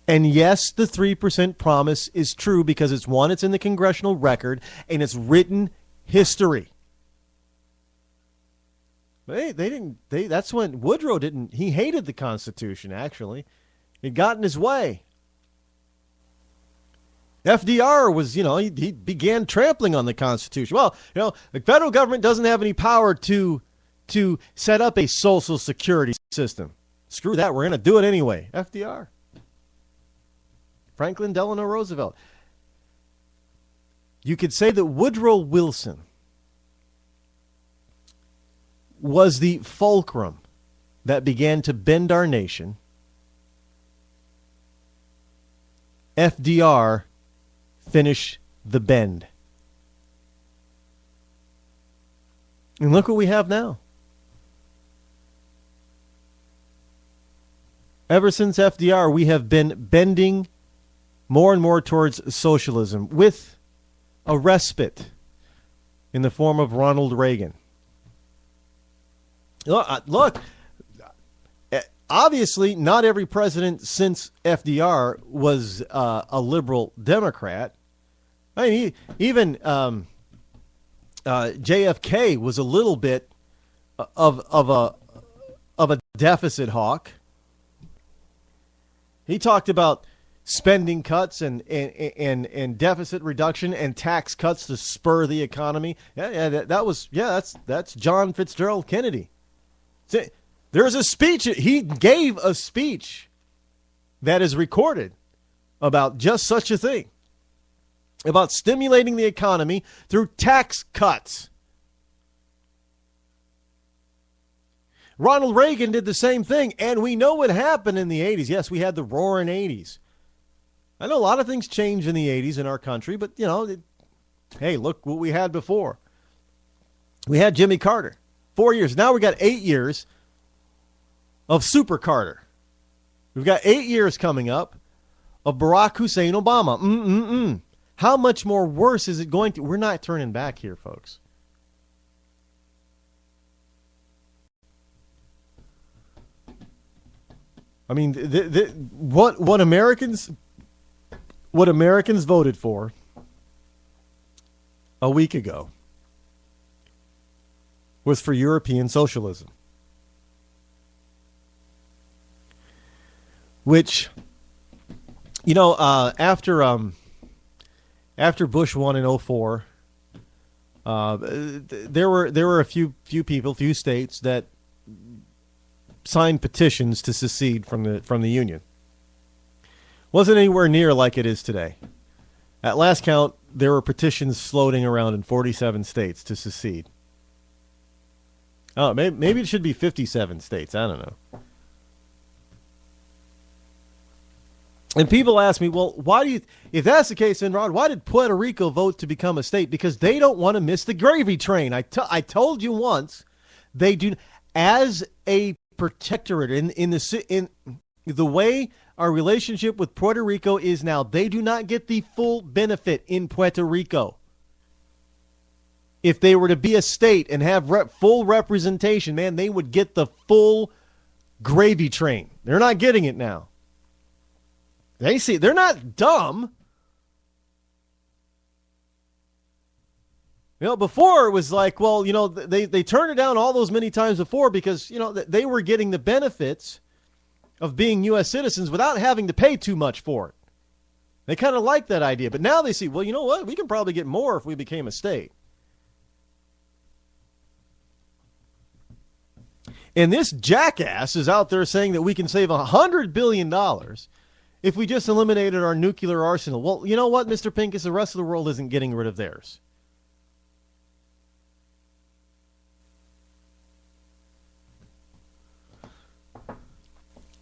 And yes, the 3% promise is true because it's one, it's in the congressional record, and it's written history. That's when Woodrow he hated the Constitution, actually. It got in his way. FDR was, he began trampling on the Constitution. Well, the federal government doesn't have any power to set up a social security system. Screw that, we're going to do it anyway. FDR. Franklin Delano Roosevelt. You could say that Woodrow Wilson was the fulcrum that began to bend our nation. FDR finished the bend. And look what we have now. Ever since FDR, we have been bending more and more towards socialism with a respite in the form of Ronald Reagan. Look, obviously not every president since FDR was a liberal Democrat. I mean, even JFK was a little bit of a deficit hawk. He talked about spending cuts and deficit reduction and tax cuts to spur the economy. That's John Fitzgerald Kennedy. There's a speech. He gave a speech that is recorded about just such a thing, about stimulating the economy through tax cuts. Ronald Reagan did the same thing, and we know what happened in the 80s. Yes, we had the roaring 80s. I know a lot of things changed in the 80s in our country, but, hey, look what we had before. We had Jimmy Carter. 4 years. Now we got 8 years of Super Carter. We've got 8 years coming up of Barack Hussein Obama. How much more worse is it going to? We're not turning back here, folks. I mean, what Americans voted for a week ago was for European socialism, which, after Bush won in 2004, there were a few states that signed petitions to secede from the Union. Wasn't anywhere near like it is today. At last count, there were petitions floating around in 47 states to secede. Oh, maybe it should be 57 states. I don't know. And people ask me, well, if that's the case, then Rod, why did Puerto Rico vote to become a state? Because they don't want to miss the gravy train. I told you once, they do, as a protectorate in the way our relationship with Puerto Rico is now, they do not get the full benefit in Puerto Rico. If they were to be a state and have full representation, man, they would get the full gravy train. They're not getting it now. They're not dumb. Before it was like, well, they turned it down all those many times before because, they were getting the benefits of being U.S. citizens without having to pay too much for it. They kind of like that idea. But now they see, well, you know what? We can probably get more if we became a state. And this jackass is out there saying that we can save $100 billion if we just eliminated our nuclear arsenal. Well, you know what, Mr. Pincus? The rest of the world isn't getting rid of theirs.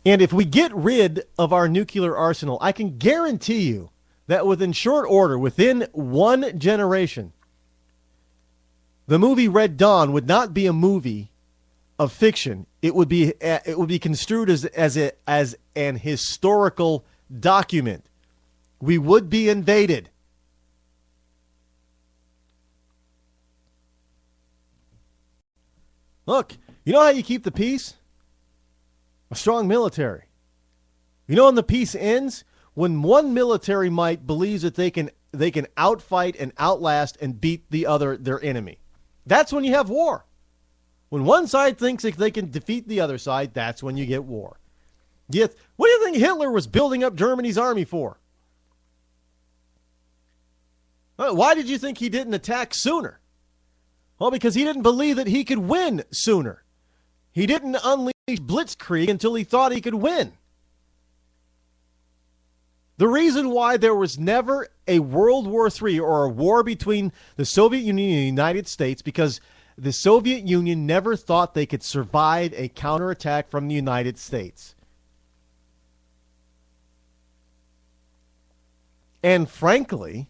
And if we get rid of our nuclear arsenal, I can guarantee you that within short order, within one generation, the movie Red Dawn would not be a movie of fiction. It would be construed as an historical document. We would be invaded. Look, you know how you keep the peace? A strong military. You know when the peace ends? when one military might believes that they can outfight and outlast and beat their enemy. That's when you have war. When one side thinks that they can defeat the other side, that's when you get war. Yet, what do you think Hitler was building up Germany's army for? Why did you think he didn't attack sooner? Well, because he didn't believe that he could win sooner. He didn't unleash blitzkrieg until he thought he could win. The reason why there was never a World War III or a war between the Soviet Union and the United States, because the Soviet Union never thought they could survive a counterattack from the United States. And frankly,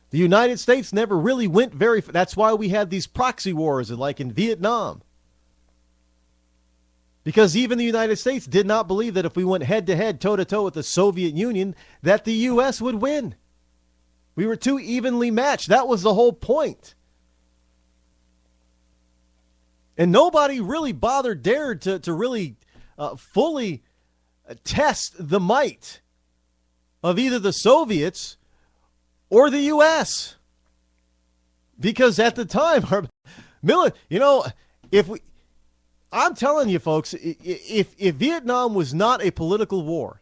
the United States never really went very far. That's why we had these proxy wars like in Vietnam. Because even the United States did not believe that if we went head-to-head, toe-to-toe with the Soviet Union, that the U.S. would win. We were too evenly matched. That was the whole point. And nobody really dared to really fully test the might of either the Soviets or the U.S. Because at the time, I'm telling you, folks, if Vietnam was not a political war,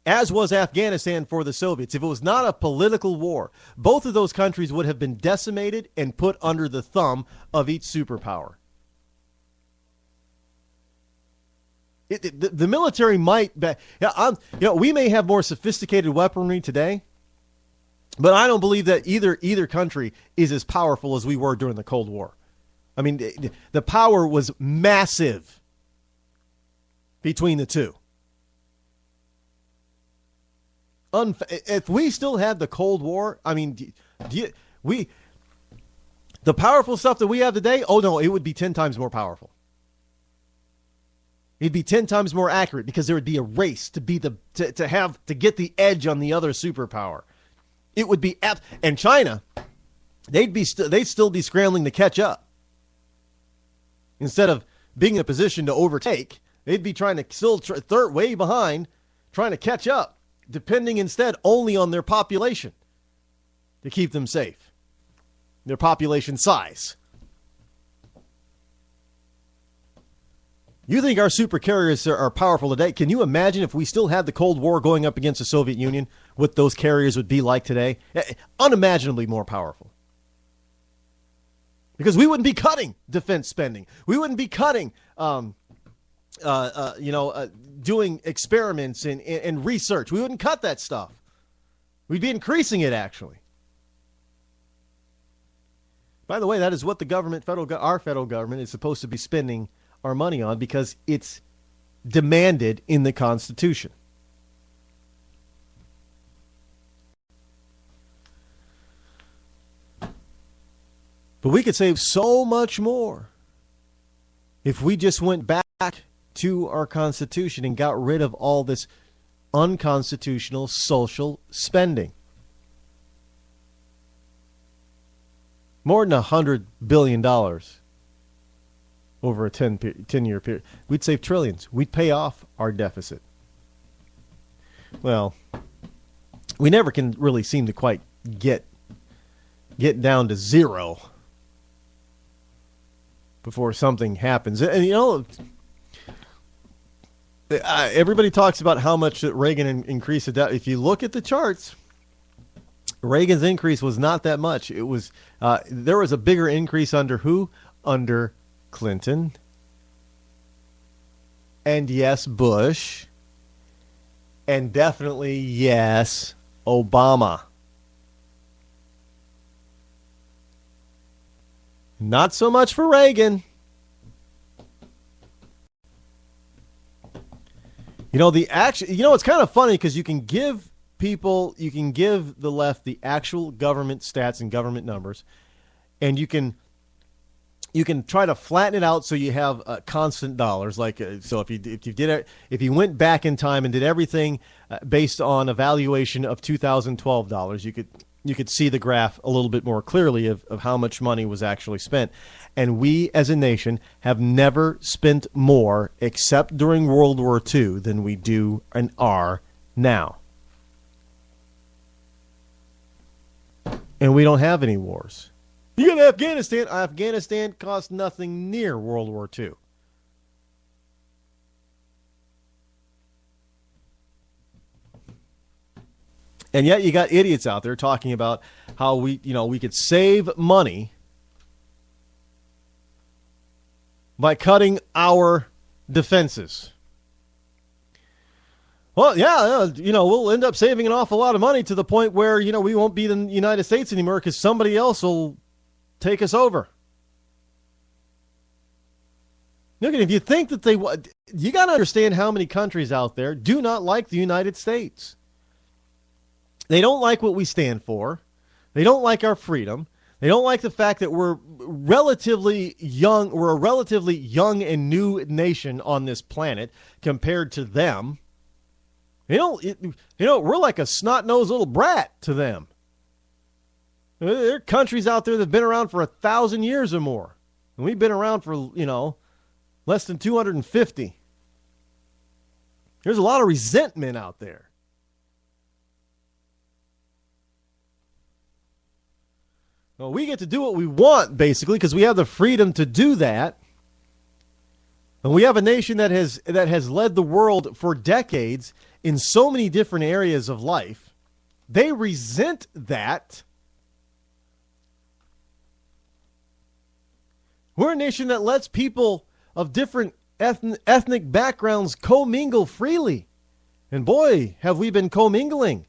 as was Afghanistan for the Soviets, if it was not a political war, both of those countries would have been decimated and put under the thumb of each superpower. The military might, we may have more sophisticated weaponry today, but I don't believe that either country is as powerful as we were during the Cold War. I mean, the power was massive between the two. If we still had the Cold War, I mean, the powerful stuff that we have today, oh no, it would be 10 times more powerful. It'd be 10 times more accurate because there would be a race to get the edge on the other superpower. It would be, and China, they'd still be scrambling to catch up. Instead of being in a position to overtake, they'd be trying to still third way behind, trying to catch up, depending instead only on their population to keep them safe, their population size. You think our super carriers are powerful today? Can you imagine if we still had the Cold War going up against the Soviet Union, what those carriers would be like today? Unimaginably more powerful. Because we wouldn't be cutting defense spending. We wouldn't be cutting, doing experiments and research. We wouldn't cut that stuff. We'd be increasing it, actually. By the way, that is what the government, our federal government, is supposed to be spending our money on because it's demanded in the Constitution. But we could save so much more if we just went back to our Constitution and got rid of all this unconstitutional social spending. More than $100 billion over a 10-year period. We'd save trillions. We'd pay off our deficit. Well, we never can really seem to quite get down to zero before something happens. And, everybody talks about how much Reagan increased the debt. If you look at the charts, Reagan's increase was not that much. It was there was a bigger increase under who? Under Clinton. And yes, Bush. And definitely, yes, Obama. Not so much for Reagan. It's kind of funny because you can give the left the actual government stats and government numbers, and you can try to flatten it out so you have constant dollars. So if you went back in time and did everything based on a valuation of 2012 dollars, you could see the graph a little bit more clearly of how much money was actually spent. And we as a nation have never spent more, except during World War II, than we do and are now. And we don't have any wars. You got Afghanistan. Afghanistan cost nothing near World War II. And yet you got idiots out there talking about how we could save money by cutting our defenses. Well, yeah, we'll end up saving an awful lot of money to the point where, we won't be in the United States anymore because somebody else will take us over. Look, if you think that you got to understand how many countries out there do not like the United States. They don't like what we stand for. They don't like our freedom. They don't like the fact that we're relatively young. We're a relatively young and new nation on this planet compared to them. We're like a snot-nosed little brat to them. There are countries out there that have been around for 1,000 years or more. And we've been around for, less than 250. There's a lot of resentment out there. Well, we get to do what we want, basically, because we have the freedom to do that. And we have a nation that has led the world for decades in so many different areas of life. They resent that. We're a nation that lets people of different ethnic backgrounds commingle freely. And boy, have we been commingling.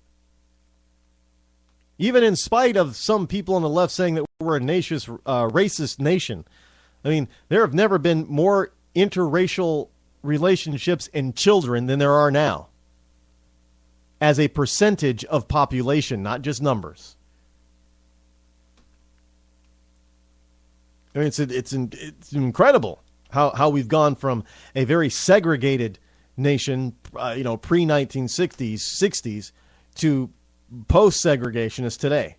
Even in spite of some people on the left saying that we're a racist nation. I mean, there have never been more interracial relationships in children than there are now. As a percentage of population, not just numbers. I mean, it's incredible how we've gone from a very segregated nation, pre-1960s, 60s, to post-segregationist today.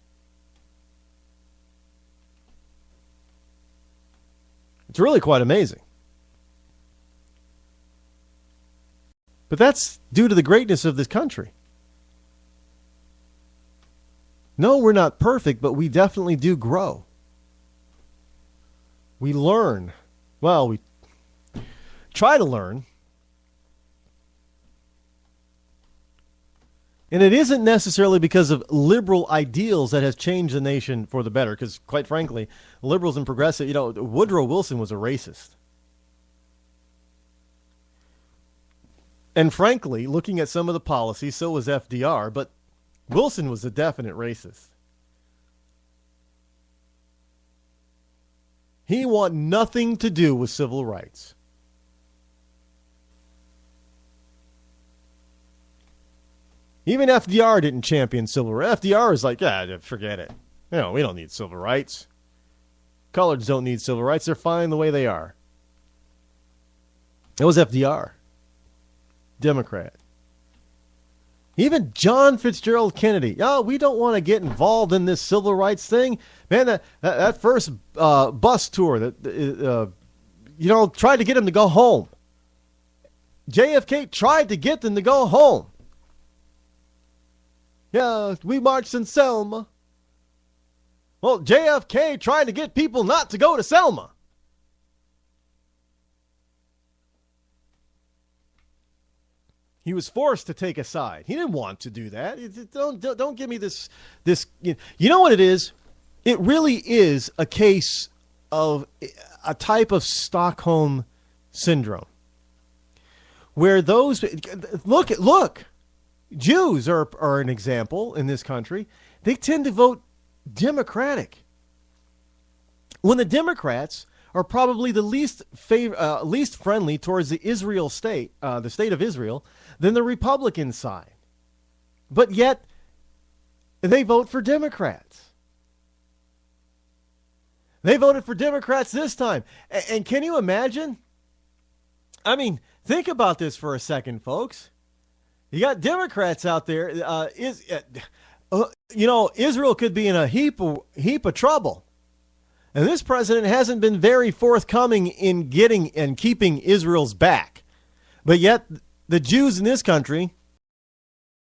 It's really quite amazing. But that's due to the greatness of this country. No, we're not perfect, but we definitely do grow. We learn. Well, we try to learn. And it isn't necessarily because of liberal ideals that has changed the nation for the better, because quite frankly, liberals and progressive, Woodrow Wilson was a racist. And frankly, looking at some of the policies, so was FDR, but Wilson was a definite racist. He wanted nothing to do with civil rights. Even FDR didn't champion civil rights. FDR is like, yeah, forget it. We don't need civil rights. Coloreds don't need civil rights. They're fine the way they are. It was FDR. Democrat. Even John Fitzgerald Kennedy. Oh, we don't want to get involved in this civil rights thing. Man, that first bus tour that, tried to get him to go home. JFK tried to get them to go home. Yeah, we marched in Selma. Well, JFK tried to get people not to go to Selma. He was forced to take a side. He didn't want to do that. Don't give me this. You know what it is? It really is a case of a type of Stockholm syndrome, where those look. Jews are an example in this country. They tend to vote Democratic. When the Democrats are probably the least friendly towards the Israel state, the state of Israel, than the Republican side. But yet, they vote for Democrats. They voted for Democrats this time. And can you imagine? I mean, think about this for a second, folks. You got Democrats out there. Israel could be in a heap of trouble. And this president hasn't been very forthcoming in getting and keeping Israel's back. But yet, the Jews in this country